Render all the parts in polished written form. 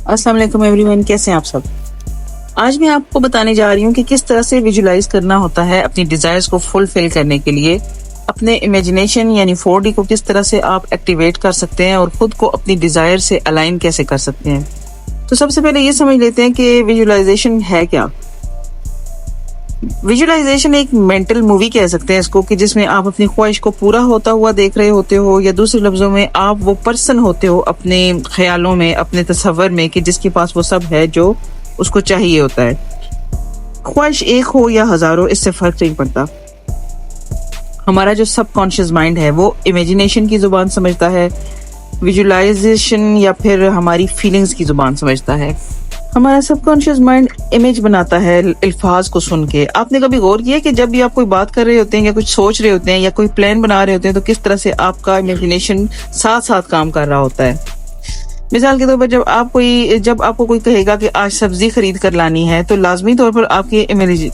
अस्सलाम वालेकुम एवरीवन, कैसे हैं आप सब। आज मैं आपको बताने जा रही हूँ कि किस तरह से विजुलाइज करना होता है अपनी डिजायर्स को फुलफिल करने के लिए। अपने इमेजिनेशन यानी 4D को किस तरह से आप एक्टिवेट कर सकते हैं और खुद को अपनी डिजायर से अलाइन कैसे कर सकते हैं। तो सबसे पहले ये समझ लेते हैं कि विजुलाइजेशन है क्या। विजुलाइजेशन एक मेंटल मूवी कह सकते हैं इसको, कि जिसमें आप अपनी ख्वाहिश को पूरा होता हुआ देख रहे होते हो, या दूसरे लफ्जों में आप वो पर्सन होते हो अपने ख्यालों में, अपने तस्वर में, कि जिसके पास वो सब है जो उसको चाहिए होता है। ख्वाहिश एक हो या हजारों, इससे फर्क नहीं पड़ता। हमारा जो सबकॉन्शियस माइंड है वो इमेजिनेशन की जुबान समझता है, विजुलाइजेशन या फिर हमारी फीलिंग्स की जुबान समझता है। हमारा सबकॉन्शियस माइंड इमेज बनाता है अल्फाज को सुन के। आपने कभी गौर किया कि जब भी आप कोई बात कर रहे होते हैं या कुछ सोच रहे होते हैं या कोई प्लान बना रहे होते हैं तो किस तरह से आपका इमेजिनेशन साथ साथ काम कर रहा होता है। मिसाल के तौर पर जब आपको कोई कहेगा कि आज सब्जी खरीद कर लानी है, तो लाजमी तौर पर आपके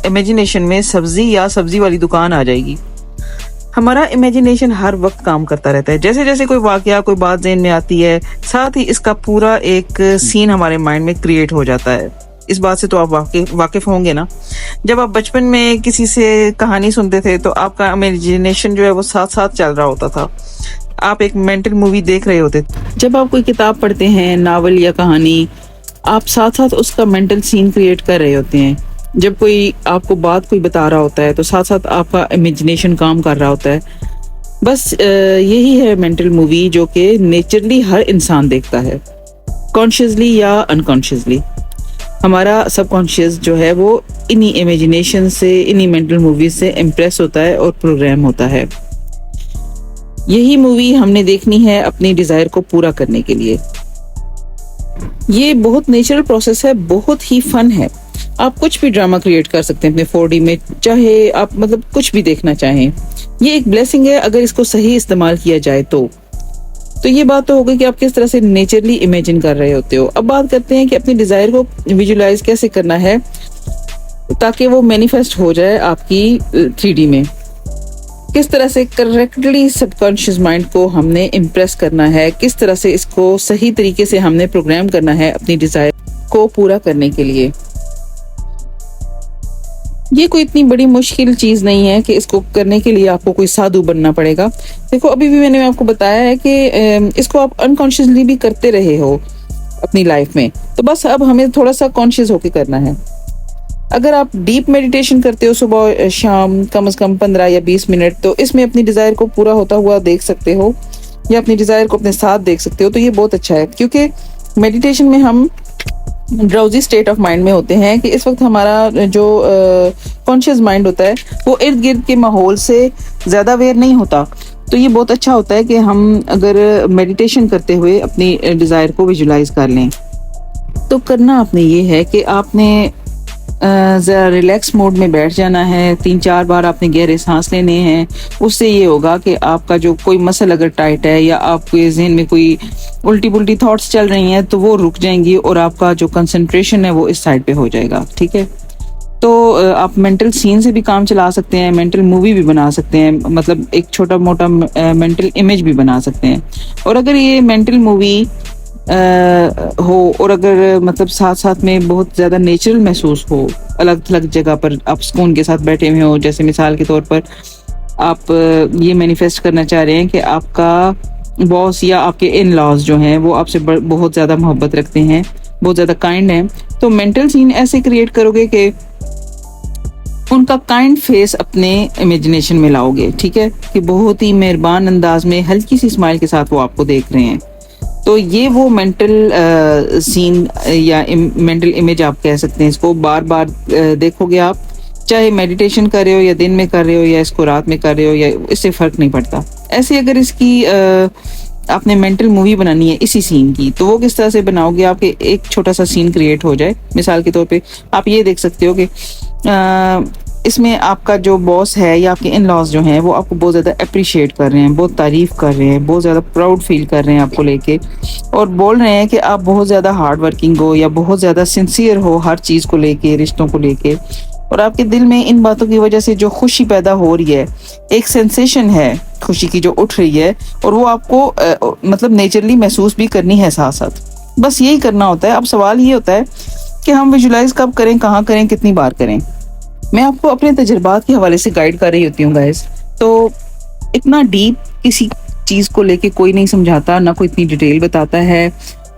इमेजिनेशन में सब्जी या सब्जी वाली दुकान आ जाएगी। हमारा इमेजिनेशन हर वक्त काम करता रहता है। जैसे जैसे कोई वाकया, कोई बात ज़हन में आती है, साथ ही इसका पूरा एक सीन हमारे माइंड में क्रिएट हो जाता है। इस बात से तो आप वाकिफ होंगे ना। जब आप बचपन में किसी से कहानी सुनते थे तो आपका इमेजिनेशन जो है वो साथ साथ चल रहा होता था। आप एक मेंटल मूवी देख रहे होते थे। जब आप कोई किताब पढ़ते हैं, नावल या कहानी, आप साथ साथ उसका मेंटल सीन क्रिएट कर रहे होते हैं। जब कोई आपको बात कोई बता रहा होता है तो साथ साथ आपका इमेजिनेशन काम कर रहा होता है। बस यही है मेंटल मूवी जो कि नेचुरली हर इंसान देखता है, कॉन्शियसली या अनकॉन्शियसली। हमारा सबकॉन्शियस जो है वो इन्हीं इमेजिनेशन से, इन्हीं मेंटल मूवी से इम्प्रेस होता है और प्रोग्राम होता है। यही मूवी हमने देखनी है अपनी डिजायर को पूरा करने के लिए। ये बहुत नेचुरल प्रोसेस है, बहुत ही फन है। आप कुछ भी ड्रामा क्रिएट कर सकते हैं अपने 4D में, चाहे आप कुछ भी देखना चाहें। ये एक ब्लेसिंग है अगर इसको सही इस्तेमाल किया जाए तो ये बात तो हो गई कि आप किस तरह से नेचुरली इमेजिन कर रहे होते हो। अब बात करते हैं कि अपनी डिजायर को विजुलाइज कैसे करना है ताकि वो मैनिफेस्ट हो जाए आपकी 3D में। किस तरह से करेक्टली सबकॉन्शियस माइंड को हमने इम्प्रेस करना है, किस तरह से इसको सही तरीके से हमने प्रोग्राम करना है अपनी डिजायर को पूरा करने के लिए। ये कोई इतनी बड़ी मुश्किल चीज नहीं है कि इसको करने के लिए आपको कोई साधु बनना पड़ेगा। देखो, अभी भी मैंने आपको बताया है कि इसको आप अनकॉन्शियसली भी करते रहे हो अपनी लाइफ में, तो बस अब हमें थोड़ा सा कॉन्शियस होकर करना है। अगर आप डीप मेडिटेशन करते हो सुबह शाम, कम से कम 15 या 20 मिनट, तो इसमें अपनी डिजायर को पूरा होता हुआ देख सकते हो या अपनी डिजायर को अपने साथ देख सकते हो। तो ये बहुत अच्छा है, क्योंकि मेडिटेशन में हम ड्राउजी स्टेट ऑफ माइंड में होते हैं कि इस वक्त हमारा जो कॉन्शियस माइंड होता है वो इर्द गिर्द के माहौल से ज़्यादा अवेयर नहीं होता। तो ये बहुत अच्छा होता है कि हम अगर मेडिटेशन करते हुए अपनी डिज़ायर को विजुलाइज कर लें। तो करना आपने ये है कि आपने ज़रा रिलैक्स मोड में बैठ जाना है। 3-4 बार आपने गहरे सांस लेने हैं। उससे ये होगा कि आपका जो कोई मसल अगर टाइट है या आपके जहन में कोई उल्टी पुल्टी थॉट्स चल रही हैं तो वो रुक जाएंगी और आपका जो कंसंट्रेशन है वो इस साइड पे हो जाएगा। ठीक है, तो आप मेंटल सीन से भी काम चला सकते हैं, मेंटल मूवी भी बना सकते हैं, मतलब एक छोटा मोटा मेंटल इमेज भी बना सकते हैं। और अगर ये मेंटल मूवी हो और अगर साथ साथ में बहुत ज्यादा नेचुरल महसूस हो, अलग अलग जगह पर आप सुकून के साथ बैठे हुए हो, जैसे मिसाल के तौर पर आप ये मैनिफेस्ट करना चाह रहे हैं कि आपका बॉस या आपके इन लॉज जो हैं वो आपसे बहुत ज्यादा मोहब्बत रखते हैं, बहुत ज्यादा काइंड हैं, तो मेंटल सीन ऐसे क्रिएट करोगे कि उनका काइंड फेस अपने इमेजिनेशन में लाओगे। ठीक है, कि बहुत ही मेहरबान अंदाज में हल्की सी स्माइल के साथ वो आपको देख रहे हैं। तो ये वो मेंटल सीन या मेंटल इमेज आप कह सकते हैं इसको। बार बार देखोगे आप, चाहे मेडिटेशन कर रहे हो या दिन में कर रहे हो या इसको रात में कर रहे हो, या इससे फर्क नहीं पड़ता। ऐसे अगर इसकी आपने मेंटल मूवी बनानी है इसी सीन की, तो वो किस तरह से बनाओगे। आपके एक छोटा सा सीन क्रिएट हो जाए। मिसाल के तौर पे आप ये देख सकते हो कि इसमें आपका जो बॉस है या आपके इन लॉज जो हैं वो आपको बहुत ज़्यादा अप्रिशिएट कर रहे हैं, बहुत तारीफ़ कर रहे हैं, बहुत ज़्यादा प्राउड फील कर रहे हैं आपको लेके, और बोल रहे हैं कि आप बहुत ज़्यादा हार्ड वर्किंग हो या बहुत ज़्यादा सिंसियर हो हर चीज़ को लेके, रिश्तों को लेके। और आपके दिल में इन बातों की वजह से जो खुशी पैदा हो रही है, एक सेंसेशन है खुशी की जो उठ रही है, और वो आपको नेचुरली महसूस भी करनी है साथ साथ। बस यही करना होता है। अब सवाल ये होता है कि हम विजुलाइज कब करें, कहाँ करें, कितनी बार करें। मैं आपको अपने तजुर्बात के हवाले से गाइड कर रही होती हूँ गाइस। तो इतना डीप किसी चीज़ को लेके कोई नहीं समझाता, ना कोई इतनी डिटेल बताता है।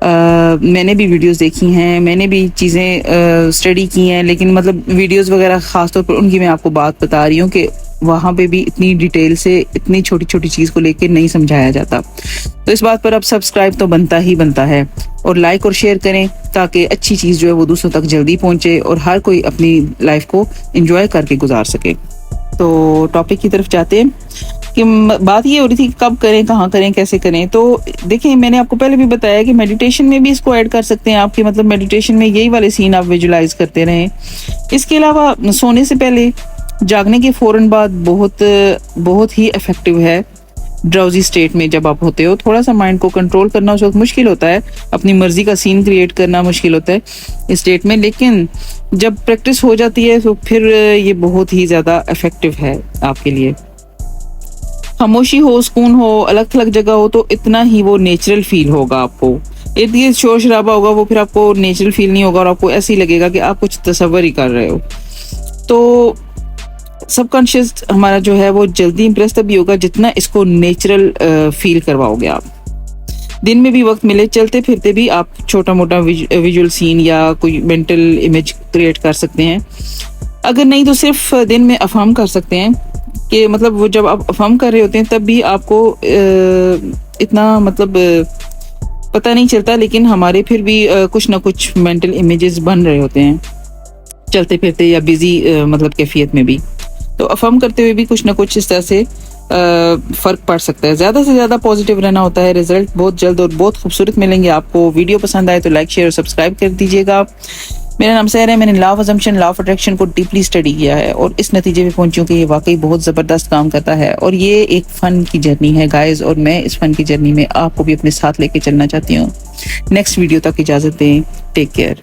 मैंने भी वीडियोस देखी हैं, मैंने भी चीज़ें स्टडी की हैं, लेकिन मतलब वीडियोस वगैरह ख़ास तौर पर उनकी मैं आपको बात बता रही हूँ कि वहाँ पे भी इतनी डिटेल से इतनी छोटी छोटी चीज़ को लेके नहीं समझाया जाता। तो इस बात पर अब सब्सक्राइब तो बनता ही बनता है, और लाइक और शेयर करें ताकि अच्छी चीज़ जो है वो दूसरों तक जल्दी पहुँचे और हर कोई अपनी लाइफ को इंजॉय करके गुजार सके। तो टॉपिक की तरफ जाते हैं कि बात ये हो रही थी कब करें, कहाँ करें, कैसे करें। तो देखिए, मैंने आपको पहले भी बताया कि मेडिटेशन में भी इसको ऐड कर सकते हैं आपके, मतलब मेडिटेशन में यही वाले सीन आप विजुलाइज करते रहें। इसके अलावा सोने से पहले, जागने के फौरन बाद बहुत ही इफेक्टिव है। ड्राउजी स्टेट में जब आप होते हो, थोड़ा सा माइंड को कंट्रोल करना उस वक्त मुश्किल होता है, अपनी मर्जी का सीन क्रिएट करना मुश्किल होता है इस स्टेट में, लेकिन जब प्रैक्टिस हो जाती है तो फिर ये बहुत ही ज़्यादा इफेक्टिव है आपके लिए। खामोशी हो, सुकून हो, अलग थलग जगह हो तो इतना ही वो नेचुरल फील होगा आपको। इर्द गिर्द शोर शराबा होगा, वो फिर आपको नेचुरल फील नहीं होगा और आपको ऐसे ही लगेगा कि आप कुछ तसव्वुर ही कर रहे हो। तो सबकॉन्शियस हमारा जो है वो जल्दी इंप्रेस तभी होगा जितना इसको नेचुरल फील करवाओगे आप। दिन में भी वक्त मिले, चलते फिरते भी आप छोटा मोटा विजुअल सीन या कोई मेंटल इमेज क्रिएट कर सकते हैं। अगर नहीं तो सिर्फ दिन में अफर्म कर सकते हैं कि मतलब वो जब आप अफर्म कर रहे होते हैं तब भी आपको इतना मतलब पता नहीं चलता, लेकिन हमारे फिर भी कुछ ना कुछ मेंटल इमेजेस बन रहे होते हैं चलते फिरते या बिजी मतलब कैफियत में भी। तो अफर्म करते हुए भी कुछ ना कुछ इस तरह से फर्क पड़ सकता है। ज़्यादा से ज़्यादा पॉजिटिव रहना होता है। रिजल्ट बहुत जल्द और बहुत खूबसूरत मिलेंगे आपको। वीडियो पसंद आए तो लाइक, शेयर और सब्सक्राइब कर दीजिएगा। मेरा नाम सहर है। मैंने law of assumption, law of attraction को डीपली स्टडी किया है और इस नतीजे पे पहुंची हूं कि ये वाकई बहुत ज़बरदस्त काम करता है और ये एक फ़न की जर्नी है गाइस, और मैं इस फ़न की जर्नी में आपको भी अपने साथ लेके चलना चाहती हूँ। नेक्स्ट वीडियो तक इजाज़त दें। Take care.